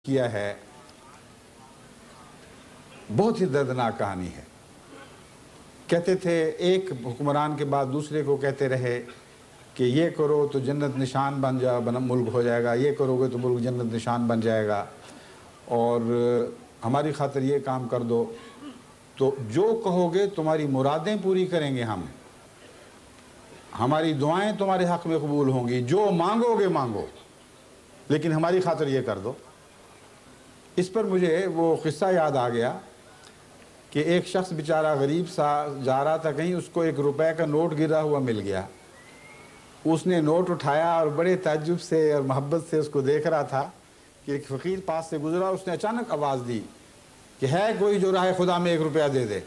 کیا ہے بہت ہی دردناک کہانی ہے۔ کہتے تھے ایک حکمران کے بعد دوسرے کو کہتے رہے کہ یہ کرو تو جنت نشان بن ملک ہو جائے گا، یہ کرو گے تو ملک جنت نشان بن جائے گا، اور ہماری خاطر یہ کام کر دو تو جو کہو گے تمہاری مرادیں پوری کریں گے، ہماری دعائیں تمہارے حق میں قبول ہوں گی، جو مانگو گے مانگو لیکن ہماری خاطر یہ کر دو۔ اس پر مجھے وہ قصہ یاد آ گیا کہ ایک شخص بیچارہ غریب سا جا رہا تھا کہیں، اس کو 1 روپے کا نوٹ گرا ہوا مل گیا۔ اس نے نوٹ اٹھایا اور بڑے تعجب سے اور محبت سے اس کو دیکھ رہا تھا کہ ایک فقیر پاس سے گزرا، اس نے اچانک آواز دی کہ ہے کوئی جو راہ خدا میں 1 روپیہ دے دے۔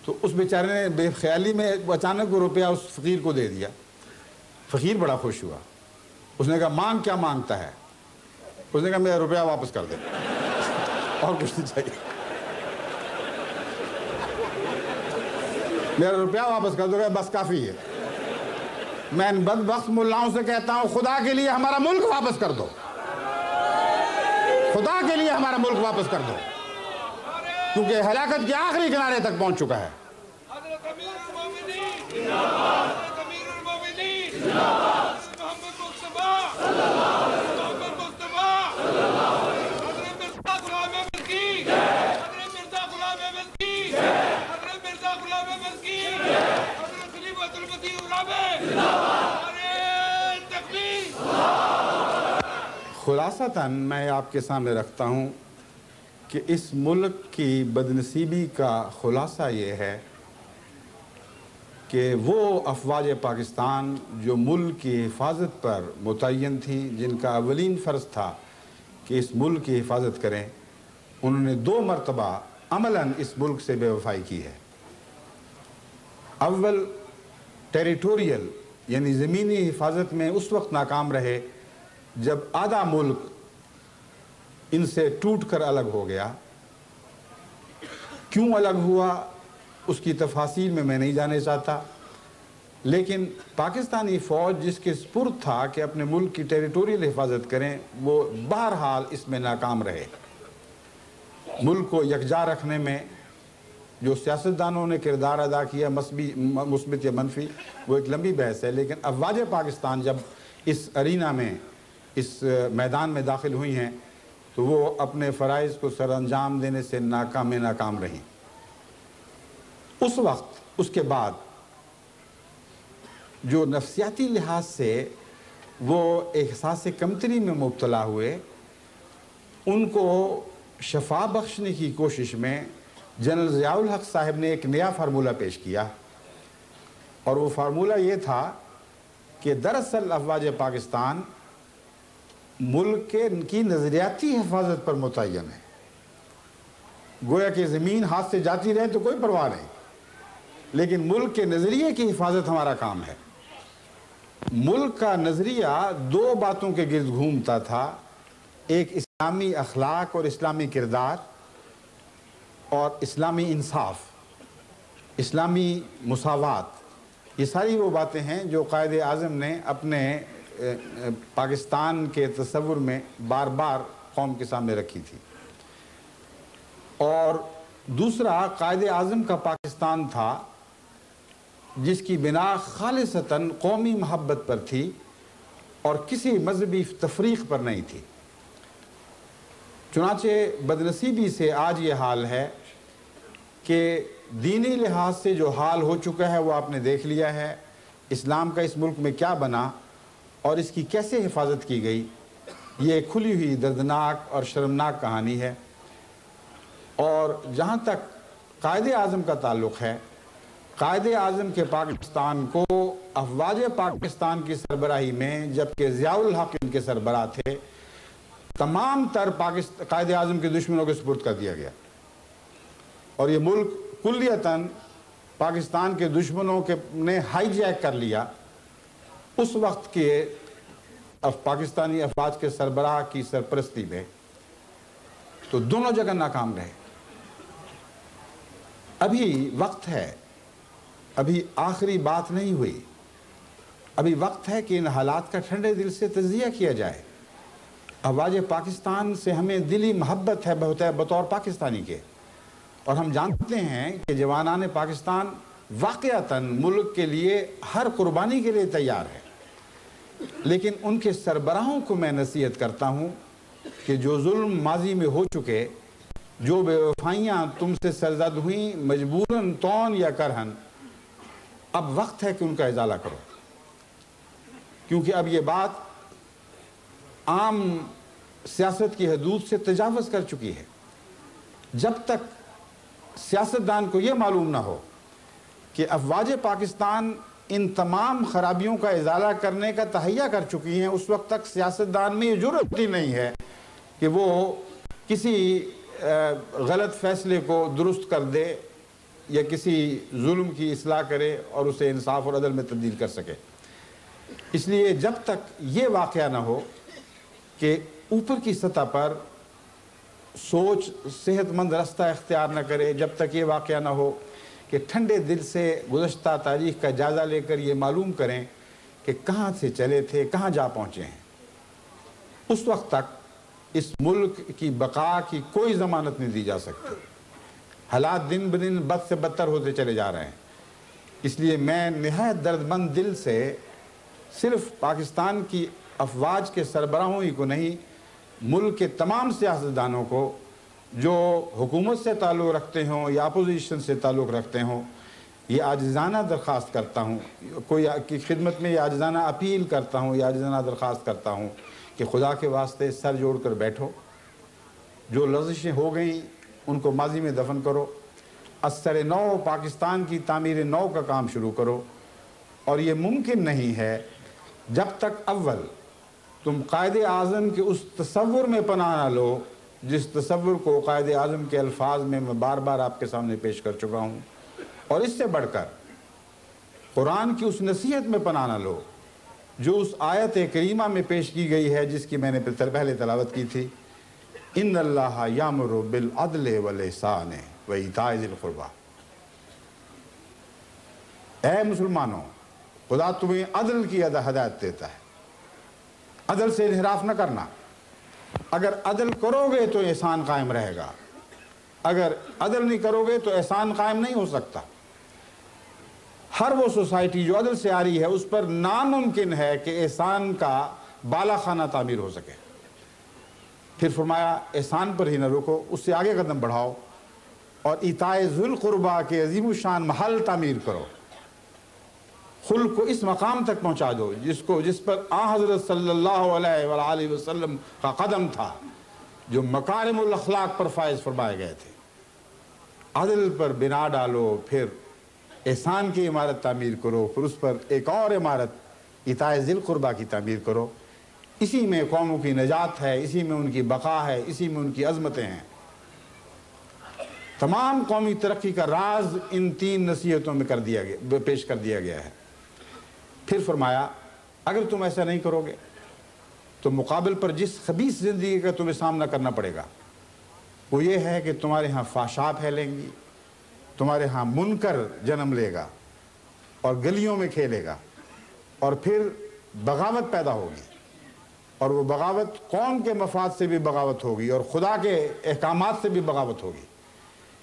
تو اس بیچارے نے بے خیالی میں اچانک وہ روپیہ اس فقیر کو دے دیا۔ فقیر بڑا خوش ہوا، اس نے کہا مانگ کیا مانگتا ہے؟ اس نے کہا میرا روپیہ واپس کر دے، اور کچھ نہیں چاہیے، میرا روپیہ واپس کر دو، بس کافی ہے۔ میں ان بدبخت ملاؤں سے کہتا ہوں خدا کے لیے ہمارا ملک واپس کر دو، خدا کے لیے ہمارا ملک واپس کر دو، کیونکہ ہلاکت کے آخری کنارے تک پہنچ چکا ہے۔ خلاصتاً میں آپ کے سامنے رکھتا ہوں کہ اس ملک کی بدنصیبی کا خلاصہ یہ ہے کہ وہ افواج پاکستان جو ملک کی حفاظت پر متعین تھی، جن کا اولین فرض تھا کہ اس ملک کی حفاظت کریں، انہوں نے 2 مرتبہ عملاً اس ملک سے بے وفائی کی ہے۔ اول ٹیریٹوریل یعنی زمینی حفاظت میں اس وقت ناکام رہے جب آدھا ملک ان سے ٹوٹ کر الگ ہو گیا۔ کیوں الگ ہوا اس کی تفاصیل میں نہیں جانے چاہتا، لیکن پاکستانی فوج جس کے سپرد تھا کہ اپنے ملک کی ٹیریٹوریل حفاظت کریں، وہ بہرحال اس میں ناکام رہے۔ ملک کو یکجا رکھنے میں جو سیاستدانوں نے کردار ادا کیا، مثبت یا منفی، وہ ایک لمبی بحث ہے، لیکن افواج پاکستان جب اس ارینا میں، اس میدان میں داخل ہوئی ہیں تو وہ اپنے فرائض کو سر انجام دینے سے ناکام رہیں۔ اس وقت اس کے بعد جو نفسیاتی لحاظ سے وہ احساس کمتری میں مبتلا ہوئے، ان کو شفا بخشنے کی کوشش میں جنرل ضیاء الحق صاحب نے ایک نیا فارمولہ پیش کیا، اور وہ فارمولہ یہ تھا کہ دراصل افواج پاکستان ملک کی نظریاتی حفاظت پر متعین ہے۔ گویا کہ زمین ہاتھ سے جاتی رہے تو کوئی پرواہ نہیں، لیکن ملک کے نظریے کی حفاظت ہمارا کام ہے۔ ملک کا نظریہ 2 باتوں کے گرد گھومتا تھا، ایک اسلامی اخلاق اور اسلامی کردار، اور اسلامی انصاف، اسلامی مساوات۔ یہ ساری وہ باتیں ہیں جو قائد اعظم نے اپنے پاکستان کے تصور میں بار بار قوم کے سامنے رکھی تھی۔ اور دوسرا، قائد اعظم کا پاکستان تھا جس کی بنا خالصتاً قومی محبت پر تھی اور کسی مذہبی تفریق پر نہیں تھی۔ چنانچہ بدنصیبی سے آج یہ حال ہے کہ دینی لحاظ سے جو حال ہو چکا ہے وہ آپ نے دیکھ لیا ہے، اسلام کا اس ملک میں کیا بنا اور اس کی کیسے حفاظت کی گئی، یہ کھلی ہوئی دردناک اور شرمناک کہانی ہے۔ اور جہاں تک قائد اعظم کا تعلق ہے، قائد اعظم کے پاکستان کو افواج پاکستان کی سربراہی میں، جبکہ ضیاء الحق ان کے سربراہ تھے، تمام تر قائد اعظم کے دشمنوں کے سپرد کر دیا گیا، اور یہ ملک کلیتاً پاکستان کے دشمنوں نے ہائی جیک کر لیا۔ اس وقت کے پاکستانی افواج کے سربراہ کی سرپرستی میں، تو دونوں جگہ ناکام رہے۔ ابھی وقت ہے، ابھی آخری بات نہیں ہوئی، ابھی وقت ہے کہ ان حالات کا ٹھنڈے دل سے تجزیہ کیا جائے۔ افواج پاکستان سے ہمیں دلی محبت ہے بطور پاکستانی کے، اور ہم جانتے ہیں کہ جوانان پاکستان واقعتاً ملک کے لیے ہر قربانی کے لیے تیار ہے، لیکن ان کے سربراہوں کو میں نصیحت کرتا ہوں کہ جو ظلم ماضی میں ہو چکے، جو بے وفائیاں تم سے سرزد ہوئیں مجبوراً طون یا کرہن، اب وقت ہے کہ ان کا ازالہ کرو، کیونکہ اب یہ بات عام سیاست کی حدود سے تجاوز کر چکی ہے۔ جب تک سیاستدان کو یہ معلوم نہ ہو کہ افواج پاکستان ان تمام خرابیوں کا ازالہ کرنے کا تہیہ کر چکی ہیں، اس وقت تک سیاستدان میں یہ جرأت ہی نہیں ہے کہ وہ کسی غلط فیصلے کو درست کر دے یا کسی ظلم کی اصلاح کرے اور اسے انصاف اور عدل میں تبدیل کر سکے۔ اس لیے جب تک یہ واقعہ نہ ہو کہ اوپر کی سطح پر سوچ صحت مند رستہ اختیار نہ کرے، جب تک یہ واقعہ نہ ہو کہ ٹھنڈے دل سے گزشتہ تاریخ کا جائزہ لے کر یہ معلوم کریں کہ کہاں سے چلے تھے، کہاں جا پہنچے ہیں، اس وقت تک اس ملک کی بقا کی کوئی ضمانت نہیں دی جا سکتی۔ حالات دن بدن بد سے بدتر ہوتے چلے جا رہے ہیں۔ اس لیے میں نہایت درد مند دل سے صرف پاکستان کی افواج کے سربراہوں ہی کو نہیں، ملک کے تمام سیاستدانوں کو جو حکومت سے تعلق رکھتے ہوں یا اپوزیشن سے تعلق رکھتے ہوں، یہ عاجزانہ درخواست کرتا ہوں، کوئی کی خدمت میں یہ عاجزانہ اپیل کرتا ہوں، یہ عاجزانہ درخواست کرتا ہوں کہ خدا کے واسطے سر جوڑ کر بیٹھو، جو لغزشیں ہو گئیں ان کو ماضی میں دفن کرو، اثر نو پاکستان کی تعمیر نو کا کام شروع کرو۔ اور یہ ممکن نہیں ہے جب تک اول تم قائد اعظم کے اس تصور میں پناہ نہ لو جس تصور کو قائد اعظم کے الفاظ میں بار بار آپ کے سامنے پیش کر چکا ہوں، اور اس سے بڑھ کر قرآن کی اس نصیحت میں پناہ نہ لو جو اس آیت کریمہ میں پیش کی گئی ہے جس کی میں نے پہلے تلاوت کی تھی، ان اللہ یامر بالعدل والاحسان وایتاء ذی القربی۔ اے مسلمانوں، خدا تمہیں عدل کی ہدایت دیتا ہے، عدل سے انحراف نہ کرنا۔ اگر عدل کرو گے تو احسان قائم رہے گا، اگر عدل نہیں کرو گے تو احسان قائم نہیں ہو سکتا۔ ہر وہ سوسائٹی جو عدل سے آ رہی ہے اس پر ناممکن ہے کہ احسان کا بالا خانہ تعمیر ہو سکے۔ پھر فرمایا احسان پر ہی نہ رکو، اس سے آگے قدم بڑھاؤ اور ایتاء ذی القربی کے عظیم الشان محل تعمیر کرو، خلق کو اس مقام تک پہنچا دو جس پر حضرت صلی اللہ علیہ وآلہ وسلم کا قدم تھا، جو مکارم الاخلاق پر فائز فرمائے گئے تھے۔ عدل پر بنا ڈالو، پھر احسان کی عمارت تعمیر کرو، پھر اس پر ایک اور عمارت ایتاء ذی القربی کی تعمیر کرو۔ اسی میں قوموں کی نجات ہے، اسی میں ان کی بقا ہے، اسی میں ان کی عظمتیں ہیں۔ تمام قومی ترقی کا راز ان تین نصیحتوں میں پیش کر دیا گیا ہے۔ پھر فرمایا اگر تم ایسا نہیں کرو گے تو مقابل پر جس خبیث زندگی کا تمہیں سامنا کرنا پڑے گا وہ یہ ہے کہ تمہارے ہاں فحشاء پھیلیں گی، تمہارے ہاں منکر جنم لے گا اور گلیوں میں کھیلے گا، اور پھر بغاوت پیدا ہوگی، اور وہ بغاوت قوم کے مفاد سے بھی بغاوت ہوگی اور خدا کے احکامات سے بھی بغاوت ہوگی۔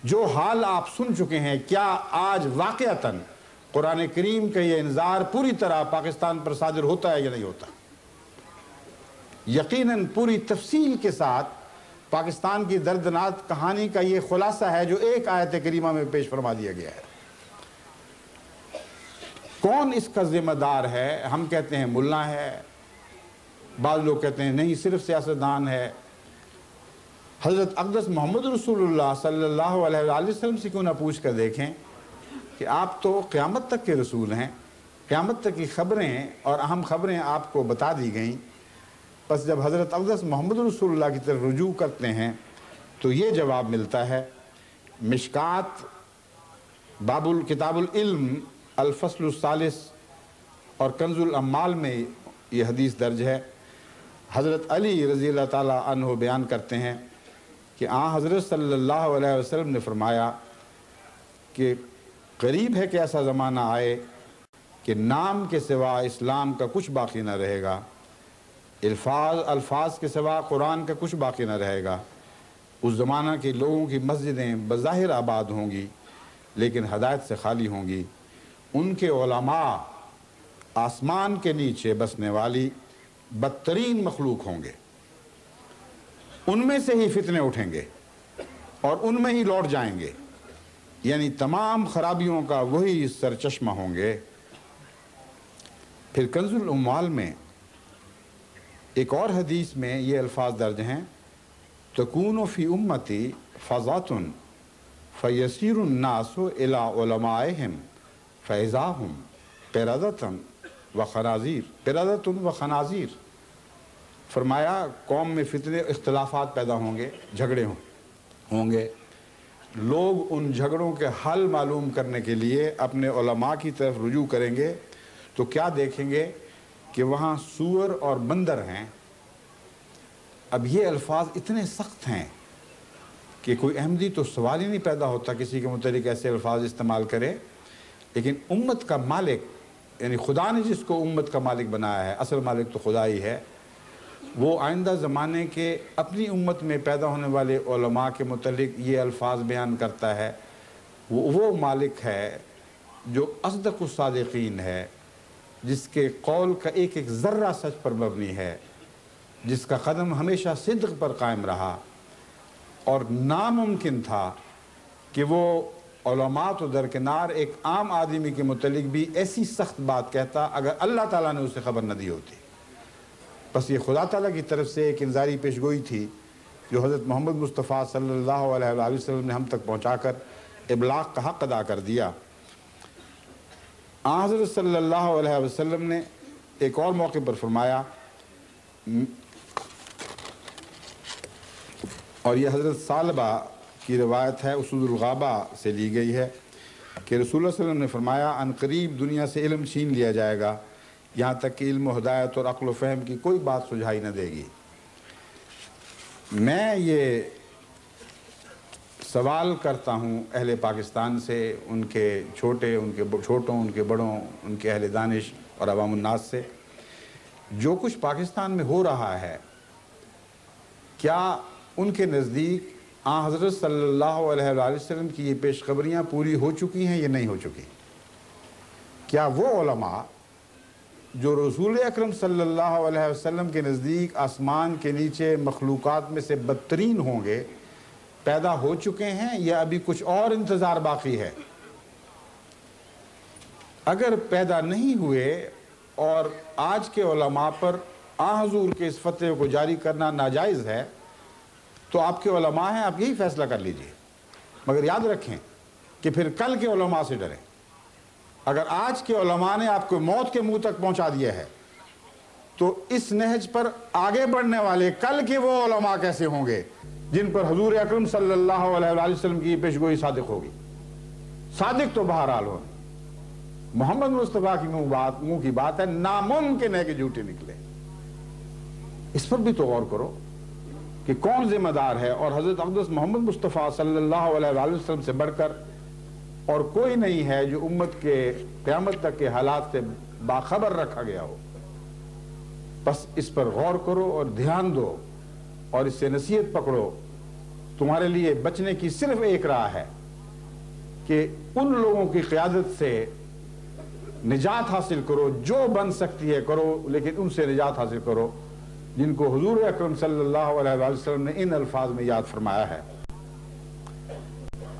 جو حال آپ سن چکے ہیں، کیا آج واقعتاً قرآن کریم کا یہ انذار پوری طرح پاکستان پر صادر ہوتا ہے یا نہیں ہوتا؟ یقیناً پوری تفصیل کے ساتھ پاکستان کی دردناک کہانی کا یہ خلاصہ ہے جو ایک آیت کریمہ میں پیش فرما دیا گیا ہے۔ کون اس کا ذمہ دار ہے؟ ہم کہتے ہیں ملا ہے، بعض لوگ کہتے ہیں نہیں صرف سیاستدان ہے۔ حضرت اقدس محمد رسول اللہ صلی اللہ علیہ وآلہ وسلم سے کیوں نہ پوچھ کر دیکھیں کہ آپ تو قیامت تک کے رسول ہیں، قیامت تک کی خبریں اور اہم خبریں آپ کو بتا دی گئیں، پس جب حضرت اقدس محمد رسول اللہ کی طرف رجوع کرتے ہیں تو یہ جواب ملتا ہے۔ مشکات باب کتاب العلم الفصل الثالث اور کنز الاموال میں یہ حدیث درج ہے۔ حضرت علی رضی اللہ تعالیٰ عنہ بیان کرتے ہیں کہ حضرت صلی اللہ علیہ وسلم نے فرمایا کہ قریب ہے کہ ایسا زمانہ آئے کہ نام کے سوا اسلام کا کچھ باقی نہ رہے گا، الفاظ کے سوا قرآن کا کچھ باقی نہ رہے گا۔ اس زمانہ کے لوگوں کی مسجدیں بظاہر آباد ہوں گی لیکن ہدایت سے خالی ہوں گی۔ ان کے علماء آسمان کے نیچے بسنے والی بدترین مخلوق ہوں گے، ان میں سے ہی فتنے اٹھیں گے اور ان میں ہی لوٹ جائیں گے، یعنی تمام خرابیوں کا وہی سرچشمہ ہوں گے۔ پھر کنز الاموال میں ایک اور حدیث میں یہ الفاظ درج ہیں، تکون فی امتی فضات فیسیر الناس الی علمائہم فاذا ہم قردۃ و خنازیر۔ فرمایا قوم میں فتنے اختلافات پیدا ہوں گے، جھگڑے ہوں گے، لوگ ان جھگڑوں کے حل معلوم کرنے کے لیے اپنے علماء کی طرف رجوع کریں گے تو کیا دیکھیں گے کہ وہاں سور اور بندر ہیں۔ اب یہ الفاظ اتنے سخت ہیں کہ کوئی احمدی تو سوال ہی نہیں پیدا ہوتا کسی کے متعلق ایسے الفاظ استعمال کرے، لیکن امت کا مالک، یعنی خدا نے جس کو امت کا مالک بنایا ہے، اصل مالک تو خدا ہی ہے، وہ آئندہ زمانے کے اپنی امت میں پیدا ہونے والے علماء کے متعلق یہ الفاظ بیان کرتا ہے۔ وہ مالک ہے جو اصدق الصادقین ہے، جس کے قول کا ایک ایک ذرہ سچ پر مبنی ہے، جس کا قدم ہمیشہ صدق پر قائم رہا، اور ناممکن تھا کہ وہ علماء تو درکنار ایک عام آدمی کے متعلق بھی ایسی سخت بات کہتا اگر اللہ تعالیٰ نے اسے خبر نہ دی ہوتی۔ بس یہ خدا تعالیٰ کی طرف سے ایک انذاری پیشگوئی تھی جو حضرت محمد مصطفیٰ صلی اللہ علیہ وآلہ وسلم نے ہم تک پہنچا کر ابلاغ کا حق ادا کر دیا۔ حضرت صلی اللہ علیہ وسلم نے ایک اور موقع پر فرمایا، اور یہ حضرت ثعلبہ کی روایت ہے، اسود الغابہ سے لی گئی ہے، کہ رسول اللہ صلی اللہ علیہ وسلم نے فرمایا ان قریب دنیا سے علم چھین لیا جائے گا، یہاں تک کہ علم و ہدایت اور عقل و فہم کی کوئی بات سجھائی نہ دے گی۔ میں یہ سوال کرتا ہوں اہل پاکستان سے، ان کے چھوٹوں، ان کے بڑوں، ان کے اہل دانش اور عوام الناس سے، جو کچھ پاکستان میں ہو رہا ہے، کیا ان کے نزدیک حضرت صلی اللہ علیہ وآلہ وسلم کی یہ پیشخبریاں پوری ہو چکی ہیں یا نہیں ہو چکی؟ کیا وہ علماء جو رسول اکرم صلی اللہ علیہ وسلم کے نزدیک آسمان کے نیچے مخلوقات میں سے بدترین ہوں گے پیدا ہو چکے ہیں یا ابھی کچھ اور انتظار باقی ہے؟ اگر پیدا نہیں ہوئے اور آج کے علماء پر حضور کے اس فتوے کو جاری کرنا ناجائز ہے تو آپ کے علماء ہیں، آپ یہی فیصلہ کر لیجئے، مگر یاد رکھیں کہ پھر کل کے علماء سے ڈریں۔ اگر آج کے علماء نے آپ کو موت کے منہ تک پہنچا دیا ہے تو اس نہج پر آگے بڑھنے والے کل کے وہ علماء کیسے ہوں گے جن پر حضور اکرم صلی اللہ علیہ وآلہ وسلم کی پیشگوئی صادق ہوگی؟ صادق تو بہرحال ہو، محمد مصطفیٰ کی منہ کی بات ہے، ناممکن ہے کہ جھوٹے نکلے۔ اس پر بھی تو غور کرو کہ کون ذمہ دار ہے، اور حضرت اقدس محمد مصطفیٰ صلی اللہ علیہ وآلہ وسلم سے بڑھ کر اور کوئی نہیں ہے جو امت کے قیامت تک کے حالات سے باخبر رکھا گیا ہو۔ بس اس پر غور کرو اور دھیان دو اور اس سے نصیحت پکڑو۔ تمہارے لیے بچنے کی صرف ایک راہ ہے کہ ان لوگوں کی قیادت سے نجات حاصل کرو، جو بن سکتی ہے کرو، لیکن ان سے نجات حاصل کرو جن کو حضور اکرم صلی اللہ علیہ وآلہ وسلم نے ان الفاظ میں یاد فرمایا ہے۔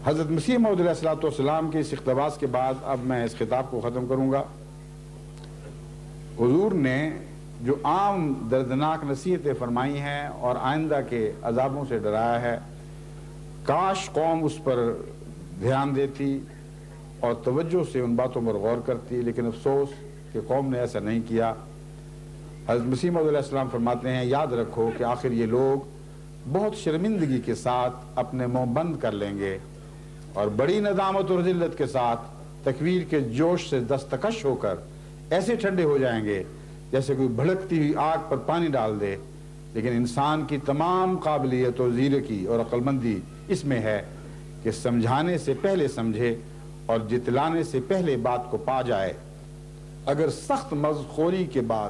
حضرت مسیح موعود علیہ السلام کے اس اقتباس کے بعد اب میں اس خطاب کو ختم کروں گا۔ حضور نے جو عام دردناک نصیحتیں فرمائی ہیں اور آئندہ کے عذابوں سے ڈرایا ہے، کاش قوم اس پر دھیان دیتی اور توجہ سے ان باتوں پر غور کرتی، لیکن افسوس کہ قوم نے ایسا نہیں کیا۔ حضرت مسیح موعود علیہ السلام فرماتے ہیں، یاد رکھو کہ آخر یہ لوگ بہت شرمندگی کے ساتھ اپنے منہ بند کر لیں گے اور بڑی ندامت اور ذلت کے ساتھ تکویر کے جوش سے دستکش ہو کر ایسے ٹھنڈے ہو جائیں گے جیسے کوئی بھڑکتی ہوئی آگ پر پانی ڈال دے۔ لیکن انسان کی تمام قابلیت اور زیرکی اور عقل مندی اس میں ہے کہ سمجھانے سے پہلے سمجھے اور جتلانے سے پہلے بات کو پا جائے۔ اگر سخت مغزخوری کے بعد